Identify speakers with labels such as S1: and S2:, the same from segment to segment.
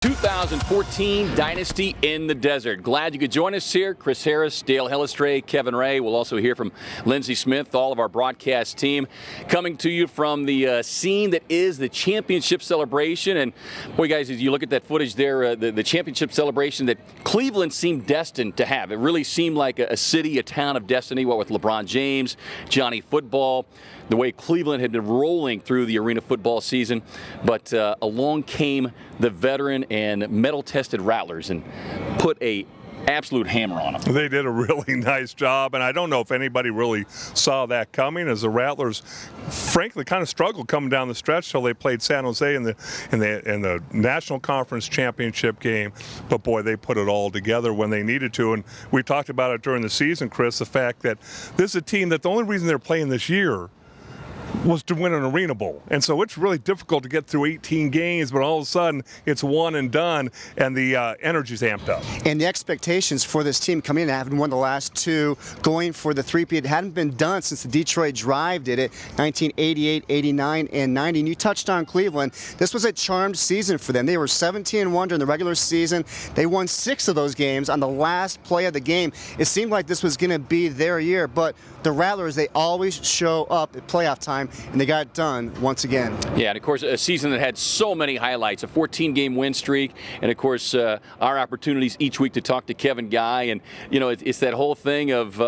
S1: 2014 Dynasty in the Desert. Glad you could join us here. Chris Harris, Dale Hillestray, Kevin Ray. We'll also hear from Lindsey Smith, all of our broadcast team, coming to you from the scene that is the championship celebration. And boy, guys, as you look at that footage there, the championship celebration that Cleveland seemed destined to have. It really seemed like a city, a town of destiny, what with LeBron James, Johnny Football, the way Cleveland had been rolling through the arena football season. But along came the veteran and metal-tested Rattlers and put a absolute hammer on them.
S2: They did a really nice job, and I don't know if anybody really saw that coming, as the Rattlers frankly kind of struggled coming down the stretch till they played San Jose in the National Conference Championship game. But boy, they put it all together when they needed to, and we talked about it during the season, Chris, the fact that this is a team that the only reason they're playing this year was to win an Arena Bowl. And so it's really difficult to get through 18 games, but all of a sudden it's one and done, and the energy's amped up.
S3: And the expectations for this team coming in, having won the last two, going for the three-peat, hadn't been done since the Detroit Drive did it, 1988, 89, and 90. And you touched on Cleveland. This was a charmed season for them. They were 17-1 during the regular season. They won 6 of those games on the last play of the game. It seemed like this was going to be their year, but the Rattlers, they always show up at playoff time, and they got it done once again.
S1: Yeah, and of course, a season that had so many highlights, a 14-game win streak, and of course, our opportunities each week to talk to Kevin Guy. And, you know, it's that whole thing of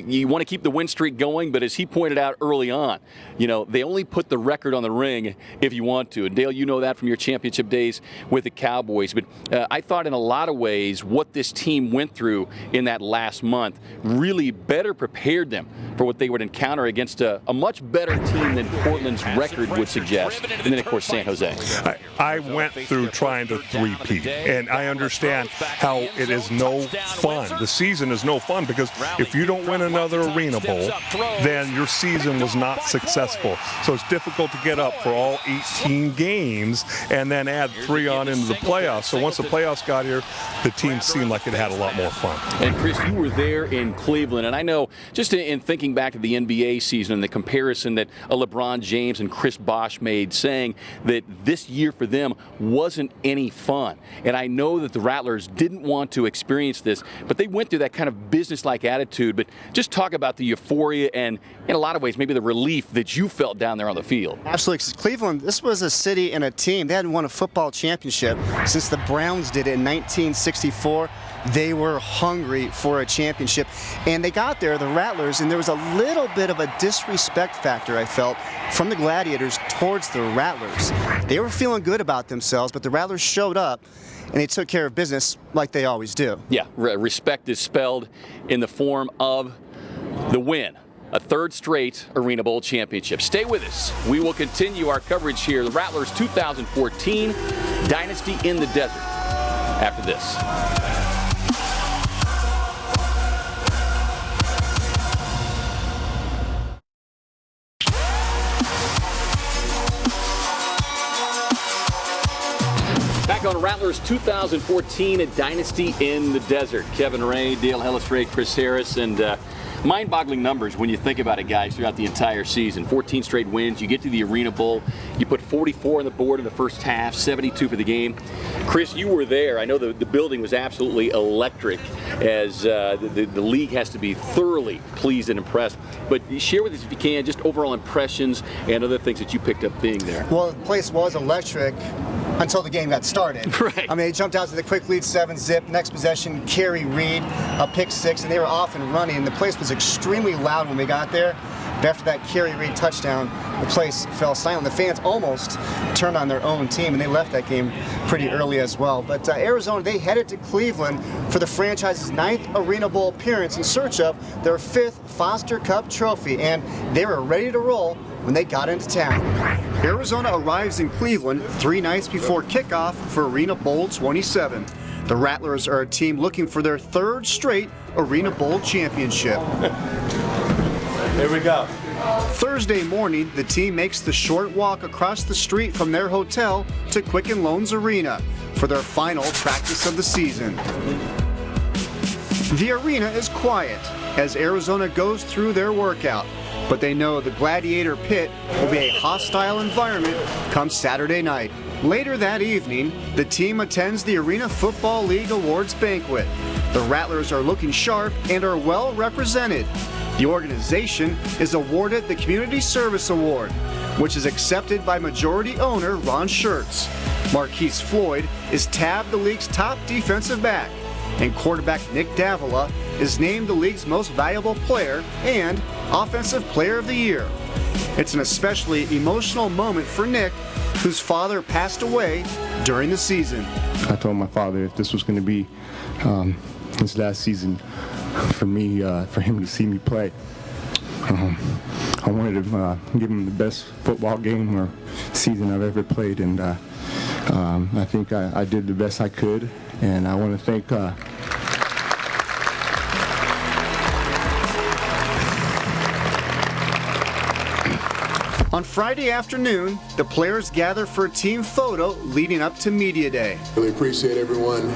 S1: you want to keep the win streak going, but as he pointed out early on, you know, they only put the record on the ring if you want to. And Dale, you know that from your championship days with the Cowboys. But I thought in a lot of ways what this team went through in that last month really better prepared them for what they would encounter against a much better team than Portland's record would suggest, and then of course San Jose.
S2: I went through trying to three-peat, and I understand how it is no fun. The season is no fun because if you don't win another Arena Bowl, then your season was not successful. So it's difficult to get up for all 18 games and then add 3 on into the playoffs. So once the playoffs got here, the team seemed like it had a lot more fun.
S1: And Chris, you were there in Cleveland, and I know just in thinking back to the NBA season and the comparison that LeBron James and Chris Bosh made, saying that this year for them wasn't any fun. And I know that the Rattlers didn't want to experience this, but they went through that kind of business-like attitude. But just talk about the euphoria and, in a lot of ways, maybe the relief that you felt down there on the field.
S3: Absolutely. 'Cause Cleveland, this was a city and a team. They hadn't won a football championship since the Browns did it in 1964. They were hungry for a championship, and they got there, the Rattlers, and there was a little bit of a disrespect factor, I felt, from the Gladiators towards the Rattlers. They were feeling good about themselves, but the Rattlers showed up, and they took care of business like they always do.
S1: Yeah, respect is spelled in the form of the win. A third straight Arena Bowl championship. Stay with us. We will continue our coverage here. The Rattlers 2014 Dynasty in the Desert after this. Back on Rattlers 2014, a Dynasty in the Desert. Kevin Ray, Dale Hillestray, Chris Harris, and mind-boggling numbers when you think about it, guys, throughout the entire season. 14 straight wins. You get to the Arena Bowl. You put 44 on the board in the first half, 72 for the game. Chris, you were there. I know the building was absolutely electric, as the league has to be thoroughly pleased and impressed. But share with us, if you can, just overall impressions and other things that you picked up being there.
S3: Well, the place was electric until the game got started.
S1: Right.
S3: I mean, they jumped out to the quick lead, 7-zip. Next possession, Kerry Reed, a pick 6, and they were off and running. The place was extremely loud when we got there. But after that Kerry Reed touchdown, the place fell silent. The fans almost turned on their own team, and they left that game pretty early as well. But Arizona, they headed to Cleveland for the franchise's 9th Arena Bowl appearance in search of their 5th Foster Cup trophy, and they were ready to roll when they got into town. Arizona arrives in Cleveland 3 nights before kickoff for Arena Bowl 27. The Rattlers are a team looking for their 3rd straight Arena Bowl championship.
S4: Here we go.
S3: Thursday morning, the team makes the short walk across the street from their hotel to Quicken Loans Arena for their final practice of the season. The arena is quiet as Arizona goes through their workout, but they know the Gladiator Pit will be a hostile environment come Saturday night. Later that evening, the team attends the Arena Football League Awards banquet. The Rattlers are looking sharp and are well represented. The organization is awarded the Community Service Award, which is accepted by majority owner Ron Schertz. Marquise Floyd is tabbed the league's top defensive back, and quarterback Nick Davila is named the league's most valuable player and Offensive Player of the Year. It's an especially emotional moment for Nick, whose father passed away during the season.
S5: I told my father if this was going to be his last season for me, for him to see me play, I wanted to give him the best football game or season I've ever played, and I think I did the best I could, and I want to thank
S3: On Friday afternoon, the players gather for a team photo leading up to Media Day.
S6: Really appreciate everyone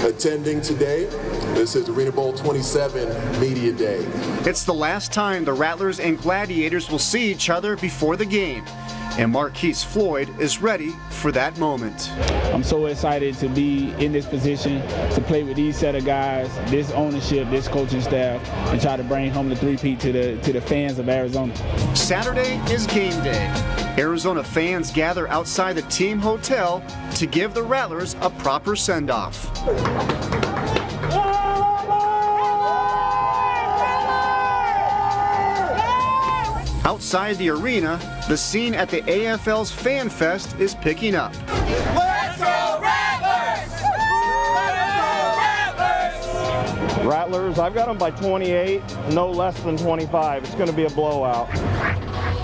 S6: attending today. This is Arena Bowl 27 Media Day.
S3: It's the last time the Rattlers and Gladiators will see each other before the game, and Marquise Floyd is ready for that moment.
S7: I'm so excited to be in this position, to play with these set of guys, this ownership, this coaching staff, and try to bring home the three-peat to the fans of Arizona.
S3: Saturday is game day. Arizona fans gather outside the team hotel to give the Rattlers a proper send-off. Outside the arena, the scene at the AFL's Fan Fest is picking up.
S8: Let's go Rattlers! Let's go Rattlers!
S9: Rattlers, I've got them by 28, no less than 25. It's going to be a blowout.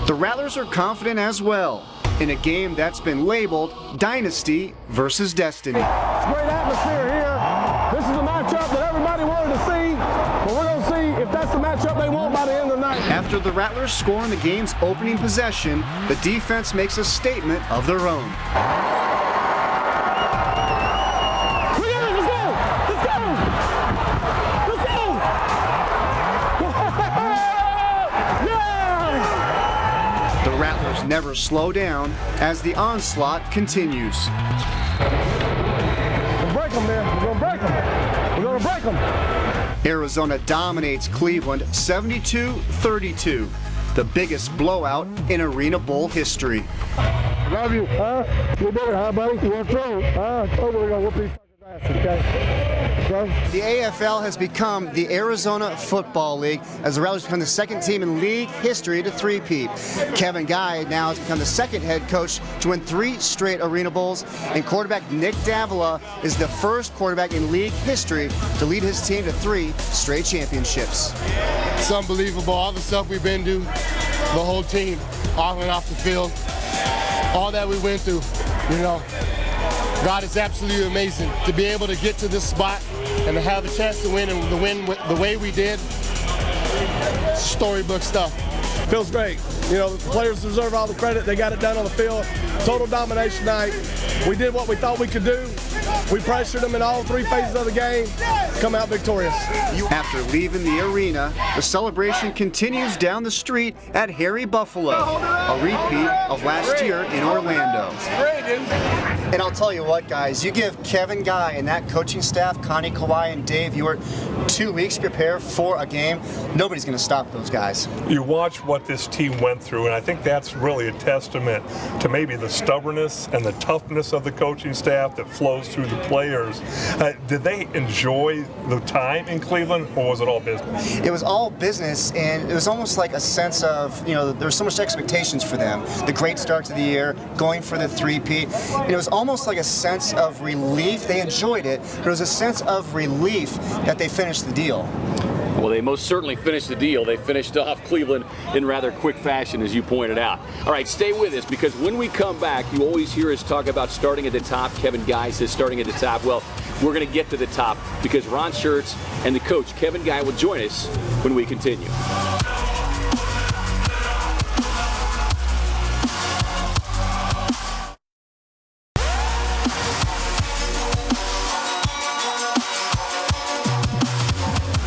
S3: The Rattlers are confident as well in a game that's been labeled Dynasty versus Destiny.
S9: It's a great atmosphere here. This is a matchup that everybody wanted to see, but we're going to see if that's the matchup they want by the end of the night.
S3: After the Rattlers score in the game's opening possession, the defense makes a statement of their own. The Rattlers never slow down as the onslaught continues.
S9: We'll break them, man. We're going to break them. We're going to break them.
S3: Arizona dominates Cleveland 72-32, the biggest blowout in Arena Bowl history.
S9: Love you. You better, huh, buddy? You want to throw? We're going to whoop these fuckers' asses, okay?
S3: The AFL has become the Arizona Football League as the Rattlers become the second team in league history to three-peat. Kevin Guy now has become the second head coach to win 3 straight Arena Bowls, and quarterback Nick Davila is the first quarterback in league history to lead his team to 3 straight championships.
S10: It's unbelievable, all the stuff we've been through, the whole team, on and off the field, all that we went through, you know. God is absolutely amazing to be able to get to this spot and to have the chance to win and to win the way we did. Storybook stuff.
S9: Feels great. You know, the players deserve all the credit. They got it done on the field. Total domination night. We did what we thought we could do. We pressured them in all 3 phases of the game. Come out victorious.
S3: After leaving the arena, the celebration continues down the street at Harry Buffalo, a repeat of last year in Orlando. And I'll tell you what, guys, you give Kevin Guy and that coaching staff, Connie Kawhi and Dave Ewert, 2 weeks to prepare for a game, nobody's going to stop those guys.
S2: You watch what this team went through, and I think that's really a testament to maybe the stubbornness and the toughness of the coaching staff that flows through the players. Did they enjoy the time in Cleveland, or was it all business?
S3: It was all business, and it was almost like a sense of, you know, there was so much expectations for them. The great start to the year, going for the three-peat, and it was almost like a sense of relief. They enjoyed it, but it was a sense of relief that they finished the deal.
S1: Well, they most certainly finished the deal. They finished off Cleveland in rather quick fashion, as you pointed out. All right, stay with us, because when we come back, you always hear us talk about starting at the top. Kevin Guy says starting at the top. Well, we're going to get to the top because Ron Schertz and the coach, Kevin Guy, will join us when we continue.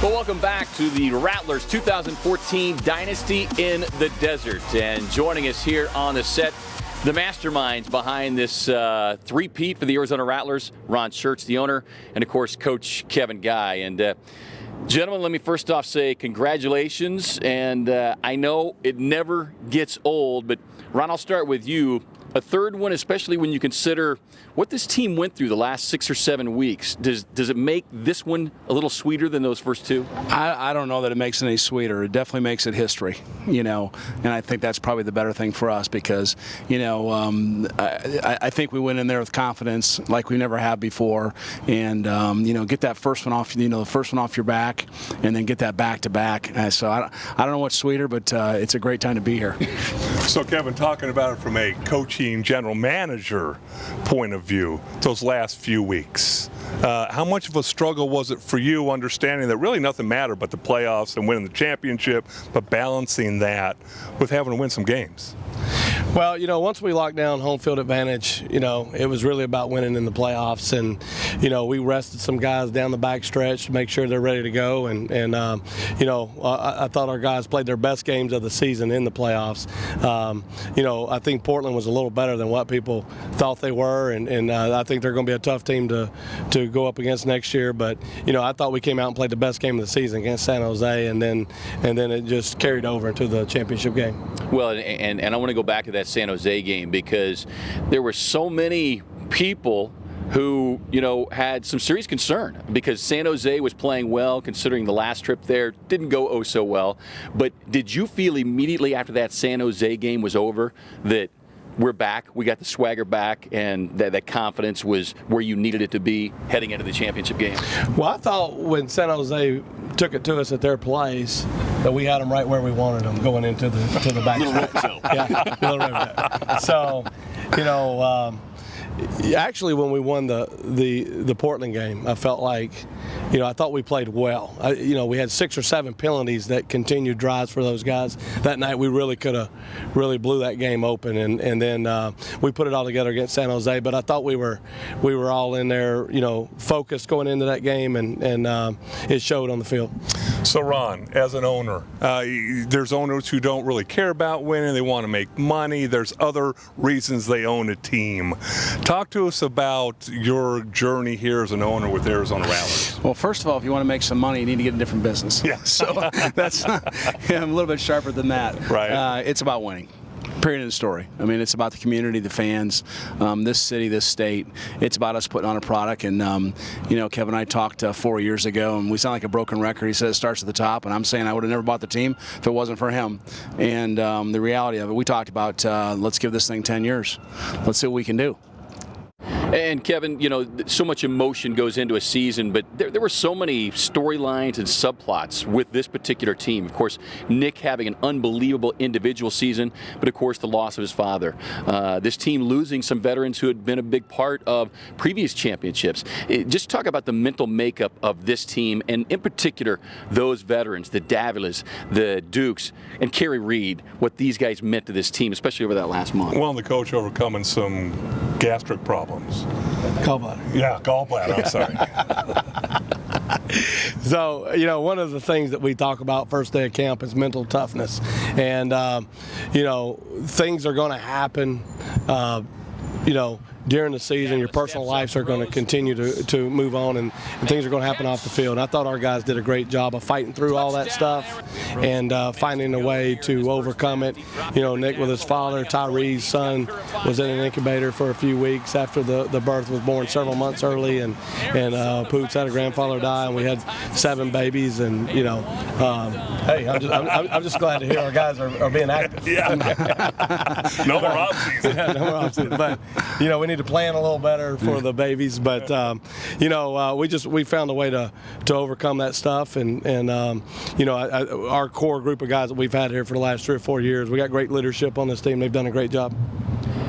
S1: Well, welcome back to the Rattlers 2014 Dynasty in the Desert. And joining us here on the set The masterminds behind this three-peat for the Arizona Rattlers, Ron Schertz, the owner, and of course, Coach Kevin Guy. And gentlemen, let me first off say congratulations. And I know it never gets old, but Ron, I'll start with you. A third one, especially when you consider what this team went through the last 6 or 7 weeks. Does it make this one a little sweeter than those first two?
S11: I don't know that it makes it any sweeter. It definitely makes it history, and I think that's probably the better thing for us because, I think we went in there with confidence like we never have before, and get that first one off, the first one off your back, and then get that back to back. So I don't know what's sweeter, but it's a great time to be here.
S2: So Kevin, talking about it from a coaching general manager point of view, those last few weeks, how much of a struggle was it for you understanding that really nothing mattered but the playoffs and winning the championship, but balancing that with having to win some games?
S9: Well, once we locked down home field advantage, it was really about winning in the playoffs. And, we rested some guys down the back stretch to make sure they're ready to go. And I thought our guys played their best games of the season in the playoffs. I think Portland was a little better than what people thought they were. And I think they're going to be a tough team to go up against next year. But, I thought we came out and played the best game of the season against San Jose. And then it just carried over into the championship game.
S1: Well, and I want to go back to that San Jose game because there were so many people who, had some serious concern because San Jose was playing well considering the last trip there didn't go oh so well. But did you feel immediately after that San Jose game was over that we're back, we got the swagger back, and that confidence was where you needed it to be heading into the championship game?
S9: Well, I thought when San Jose took it to us at their place that we had them right where we wanted them going into the back.
S1: Little red zone.
S9: Yeah, little red zone. So, actually, when we won the Portland game, I felt like, I thought we played well. We had 6 or 7 penalties that continued drives for those guys. That night we really could have really blew that game open, and then we put it all together against San Jose. But I thought we were all in there, focused going into that game, and it showed on the field.
S2: So Ron, as an owner, there's owners who don't really care about winning. They want to make money. There's other reasons they own a team. Talk to us about your journey here as an owner with Arizona Rattlers.
S11: Well, first of all, if you want to make some money, you need to get a different business.
S2: Yeah.
S11: So that's I'm a little bit sharper than that.
S2: Right.
S11: It's about winning. Period of the story. I mean, it's about the community, the fans, this city, this state. It's about us putting on a product. And, Kevin and I talked 4 years ago, and we sound like a broken record. He said it starts at the top, and I'm saying I would have never bought the team if it wasn't for him. And the reality of it, we talked about let's give this thing 10 years. Let's see what we can do.
S1: And Kevin, so much emotion goes into a season, but there were so many storylines and subplots with this particular team. Of course, Nick having an unbelievable individual season, but of course the loss of his father. This team losing some veterans who had been a big part of previous championships. Just talk about the mental makeup of this team, and in particular, those veterans, the Davilas, the Dukes, and Kerry Reed, what these guys meant to this team, especially over that last month.
S2: Well, and the coach overcoming some gastric problems.
S9: Gallbladder.
S2: Yeah, gallbladder, I'm sorry.
S9: So, one of the things that we talk about first day of camp is mental toughness. And, things are going to happen, during the season. Your personal lives are going to continue to move on, and things are going to happen off the field. And I thought our guys did a great job of fighting through all that stuff and finding a way to overcome it. Nick with his father, Tyree's son, was in an incubator for a few weeks after the birth was born several months early, and Poots had a grandfather die, and we had 7 babies. And hey, I'm just glad to hear our guys are being active.
S2: Yeah. No more off season.
S9: Yeah, no more off season. But we need to plan a little better for the babies. But we found a way to overcome that stuff, and our core group of guys that we've had here for the last 3 or 4 years, we got great leadership on this team. They've done a great job.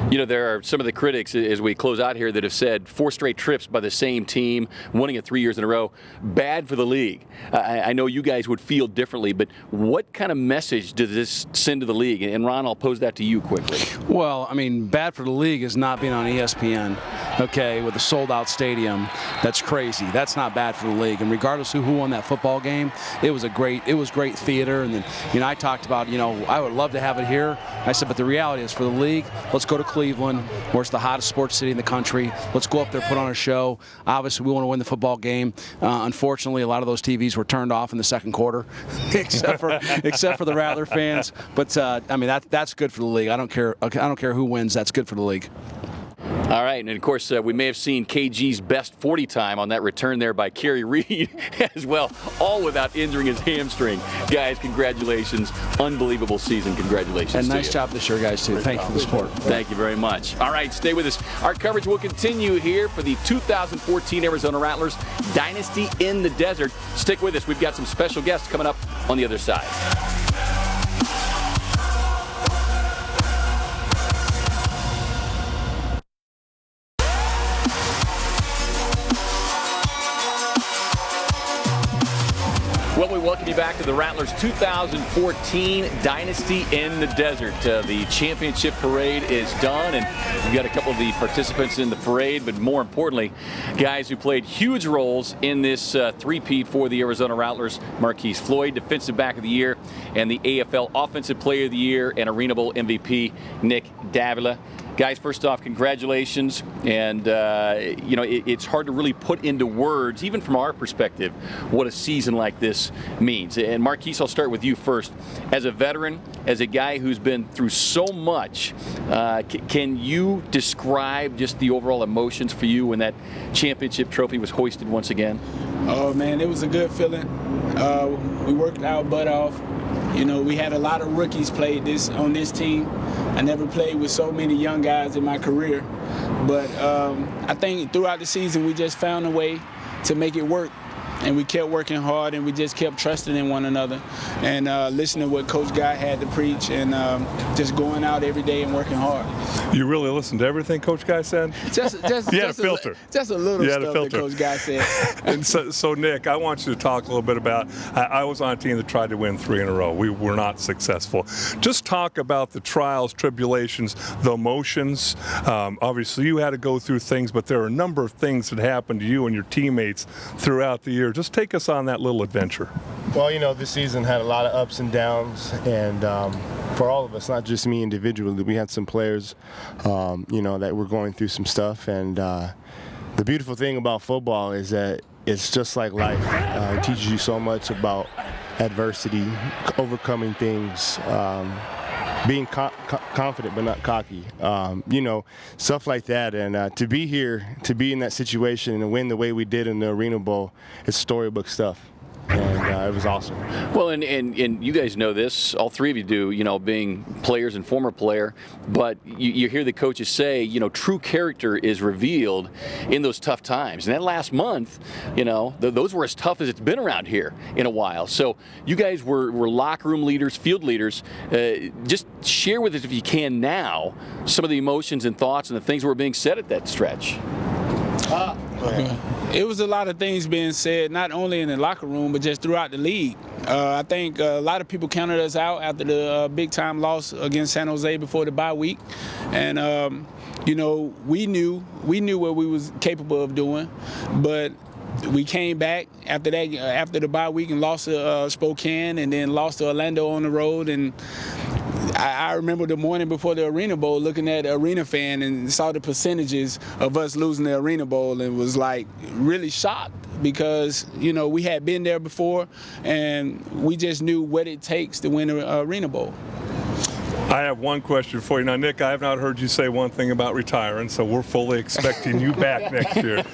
S1: There are some of the critics as we close out here that have said 4 straight trips by the same team, winning it 3 years in a row, bad for the league. I know you guys would feel differently, but what kind of message does this send to the league? And Ron, I'll pose that to you quickly.
S11: Well, I mean, bad for the league is not being on ESPN. okay, with a sold-out stadium, that's crazy. That's not bad for the league. And regardless of who won that football game, it was great theater. And then, I talked about, I would love to have it here. I said, but the reality is for the league, let's go to Cleveland, where it's the hottest sports city in the country. Let's go up there, put on a show. Obviously, we want to win the football game. Unfortunately, a lot of those TVs were turned off in the second quarter, except for the Rattler fans. But that's good for the league. I don't care who wins. That's good for the league.
S1: All right, and of course, we may have seen KG's best 40 time on that return there by Kerry Reed as well, all without injuring his hamstring. Guys, congratulations. Unbelievable season. Congratulations.
S11: And nice job this year, guys, too. Thank you for the support.
S1: Thank you very much. All right, stay with us. Our coverage will continue here for the 2014 Arizona Rattlers Dynasty in the Desert. Stick with us. We've got some special guests coming up on the other side. Well, we welcome you back to the Rattlers 2014 Dynasty in the Desert. The championship parade is done, and we've got a couple of the participants in the parade, but more importantly, guys who played huge roles in this three-peat for the Arizona Rattlers. Marquise Floyd, Defensive Back of the Year, and the AFL Offensive Player of the Year, and Arena Bowl MVP Nick Davila. Guys, first off, congratulations. And, it's hard to really put into words, even from our perspective, what a season like this means. And Marquise, I'll start with you first. As a veteran, as a guy who's been through so much, can you describe just the overall emotions for you when that championship trophy was hoisted once again?
S7: Oh, man, it was a good feeling. We worked our butt off. We had a lot of rookies played on this team. I never played with so many young guys in my career. But I think throughout the season, we just found a way to make it work. And we kept working hard, and we just kept trusting in one another and listening to what Coach Guy had to preach, and just going out every day and working hard.
S2: You really listened to everything Coach Guy said?
S7: Just
S2: you had a filter.
S7: Just a little stuff that Coach Guy said.
S2: And so, Nick, I want you to talk a little bit about, I was on a team that tried to win 3 in a row. We were not successful. Just talk about the trials, tribulations, the emotions. Obviously, you had to go through things, but there are a number of things that happened to you and your teammates throughout the year. Just take us on that little adventure.
S12: Well, this season had a lot of ups and downs, and for all of us, not just me individually, we had some players, that were going through some stuff. And the beautiful thing about football is that it's just like life. It teaches you so much about adversity, overcoming things, being confident but not cocky, stuff like that. And to be here, to be in that situation and to win the way we did in the Arena Bowl, it's storybook stuff. And it was awesome.
S1: Well, and you guys know this, all three of you do, being players and former player, but you hear the coaches say, true character is revealed in those tough times. And that last month, those were as tough as it's been around here in a while. So you guys were locker room leaders, field leaders. Just share with us, if you can now, some of the emotions and thoughts and the things that were being said at that stretch.
S7: It was a lot of things being said, not only in the locker room, but just throughout the league. I think a lot of people counted us out after the big-time loss against San Jose before the bye week. And, we knew what we was capable of doing, but we came back after that, after the bye week, and lost to Spokane, and then lost to Orlando on the road. And I remember the morning before the Arena Bowl looking at the Arena Fan and saw the percentages of us losing the Arena Bowl, and was like really shocked because, we had been there before and we just knew what it takes to win an Arena Bowl.
S2: I have one question for you. Now, Nick, I have not heard you say one thing about retiring, so we're fully expecting you back next year.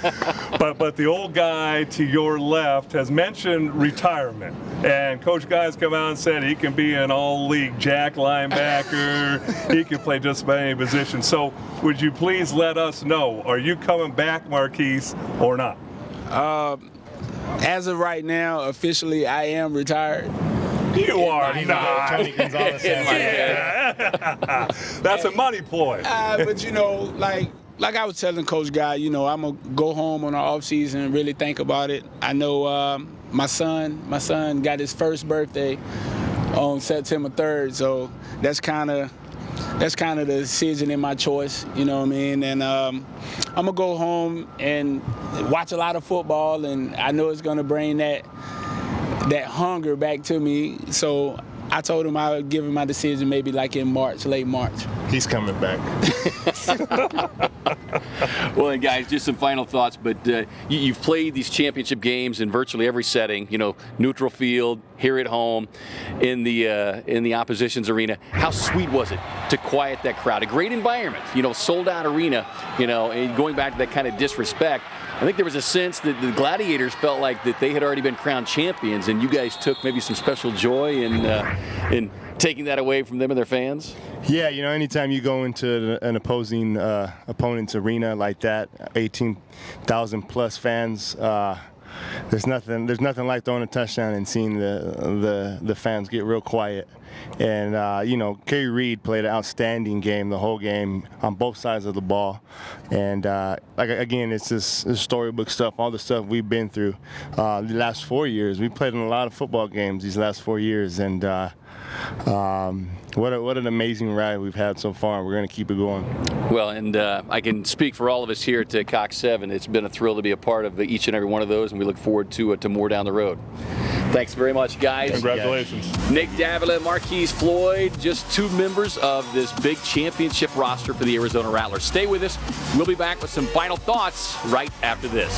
S2: But the old guy to your left has mentioned retirement. And Coach Guy's come out and said he can be an all-league jack linebacker. He can play just about any position. So would you please let us know, are you coming back, Marquise, or not?
S7: As of right now, officially, I am retired.
S2: You are not.
S12: Tony Gonzalez
S2: That's a money ploy.
S7: But like I was telling Coach Guy, I'm gonna go home on the off season and really think about it. I know my son got his first birthday on September 3rd, so that's kind of that's kind of the decision in my choice, you know what I mean? And I'm going to go home and watch a lot of football, and I know it's going to bring that hunger back to me. So I told him I would give him my decision maybe like in March, late March.
S12: He's coming back.
S1: Well, and guys, just some final thoughts. But you've played these championship games in virtually every setting. You know, neutral field, here at home, in the opposition's arena. How sweet was it to quiet that crowd? A great environment. You know, sold out arena. You know, and going back to that kind of disrespect. I think there was a sense that the Gladiators felt like that they had already been crowned champions, and you guys took maybe some special joy in taking that away from them and their fans.
S12: Yeah, you know, anytime you go into an opposing opponent's arena like that, 18,000 plus fans, there's nothing like throwing a touchdown and seeing the fans get real quiet. And you know, Kerry Reed played an outstanding game the whole game on both sides of the ball. And like again, it's this storybook stuff, all the stuff we've been through the last 4 years. We played in a lot of football games these last 4 years, and what an amazing ride we've had so far. We're going to keep it going.
S1: Well, and I can speak for all of us here at Cox7. It's been a thrill to be a part of each and every one of those, and we look forward to more down the road. Thanks very much, guys.
S2: Congratulations.
S1: Nick Davila, Marquise Floyd, just two members of this big championship roster for the Arizona Rattlers. Stay with us. We'll be back with some final thoughts right after this.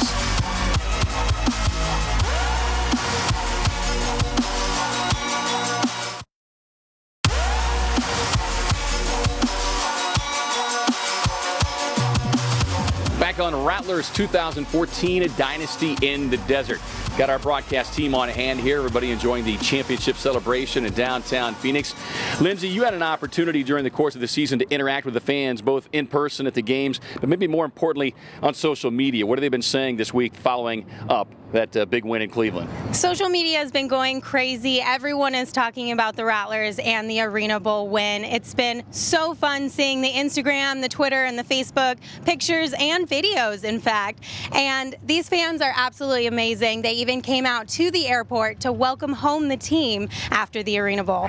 S1: Back on Rattlers 2014, Dynasty in the Desert. Got our broadcast team on hand here. Everybody enjoying the championship celebration in downtown Phoenix. Lindsay, you had an opportunity during the course of the season to interact with the fans, both in person at the games, but maybe more importantly on social media. What have they been saying this week following up that big win in Cleveland?
S13: Social media has been going crazy. Everyone is talking about the Rattlers and the Arena Bowl win. It's been so fun seeing the Instagram, the Twitter, and the Facebook pictures and videos, in fact. And these fans are absolutely amazing. They even came out to the airport to welcome home the team after the Arena Bowl.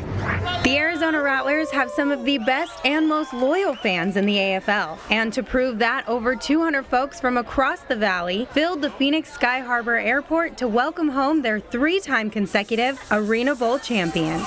S14: The Arizona Rattlers have some of the best and most loyal fans in the AFL. And to prove that, over 200 folks from across the valley filled the Phoenix Sky Harbor Airport to welcome home their three-time consecutive Arena Bowl champions.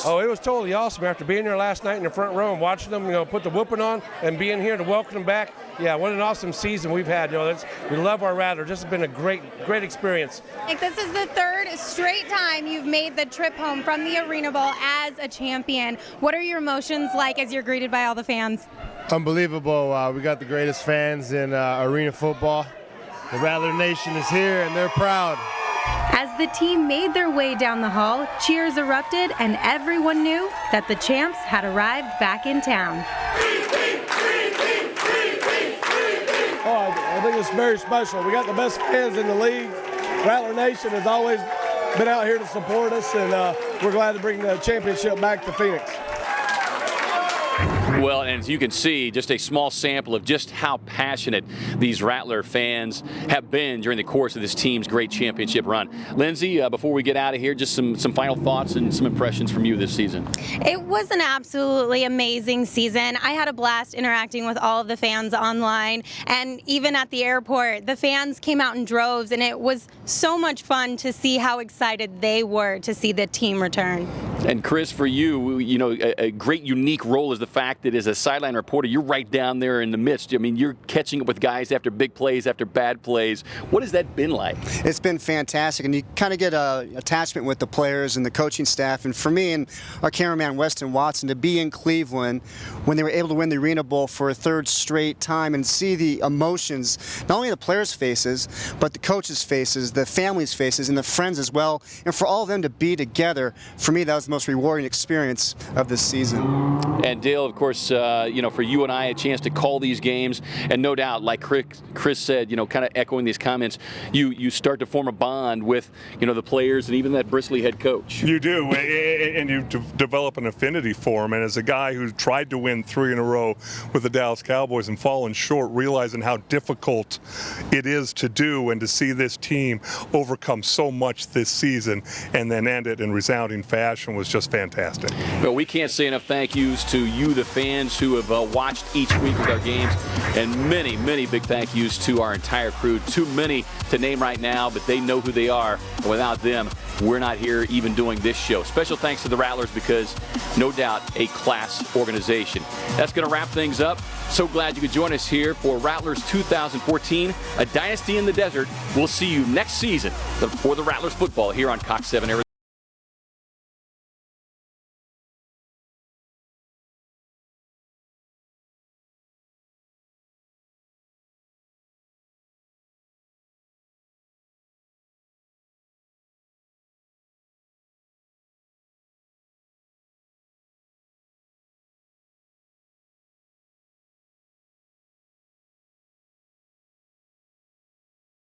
S15: Oh, it was totally awesome after being there last night in the front row and watching them, put the whooping on and being here to welcome them back. Yeah, what an awesome season we've had. We love our Rattlers. This has been a great experience.
S13: Nick, this is the third straight time you've made the trip home from the Arena Bowl as a champion. What are your emotions like as you're greeted by all the fans?
S12: Unbelievable. We got the greatest fans in arena football. The Rattler Nation is here, and they're proud.
S14: As the team made their way down the hall, cheers erupted, and everyone knew that the champs had arrived back in town.
S9: Oh, I think it's very special. We got the best fans in the league. Rattler Nation has always been out here to support us, and we're glad to bring the championship back to Phoenix.
S1: Well, and as you can see, just a small sample of just how passionate these Rattler fans have been during the course of this team's great championship run. Lindsay, before we get out of here, just some final thoughts and some impressions from you this season.
S13: It was an absolutely amazing season. I had a blast interacting with all of the fans online, and even at the airport, the fans came out in droves, and it was so much fun to see how excited they were to see the team return.
S1: And Chris, for you, a great unique role is the fact that as a sideline reporter, you're right down there in the midst. I mean, you're catching up with guys after big plays, after bad plays. What has that been like?
S3: It's been fantastic, and you kind of get an attachment with the players and the coaching staff. And for me and our cameraman, Weston Watson, to be in Cleveland when they were able to win the Arena Bowl for a third straight time and see the emotions, not only the players' faces, but the coaches' faces, the families' faces, and the friends as well. And for all of them to be together, for me, that was the most rewarding experience of this season.
S1: And Dale, of course, for you and I, a chance to call these games, and no doubt, like Chris said, kind of echoing these comments, you start to form a bond with, the players and even that bristly head coach.
S2: You do, and you develop an affinity for him. And as a guy who tried to win 3 in a row with the Dallas Cowboys and fallen short, realizing how difficult it is to do, and to see this team overcome so much this season and then end it in resounding fashion was just fantastic.
S1: Well, we can't say enough thank yous to you, the fans, who have watched each week of our games, and many, many big thank yous to our entire crew. Too many to name right now, but they know who they are. And without them, we're not here even doing this show. Special thanks to the Rattlers because, no doubt, a class organization. That's going to wrap things up. So glad you could join us here for Rattlers 2014, a Dynasty in the Desert. We'll see you next season for the Rattlers football here on Cox 7 Arizona.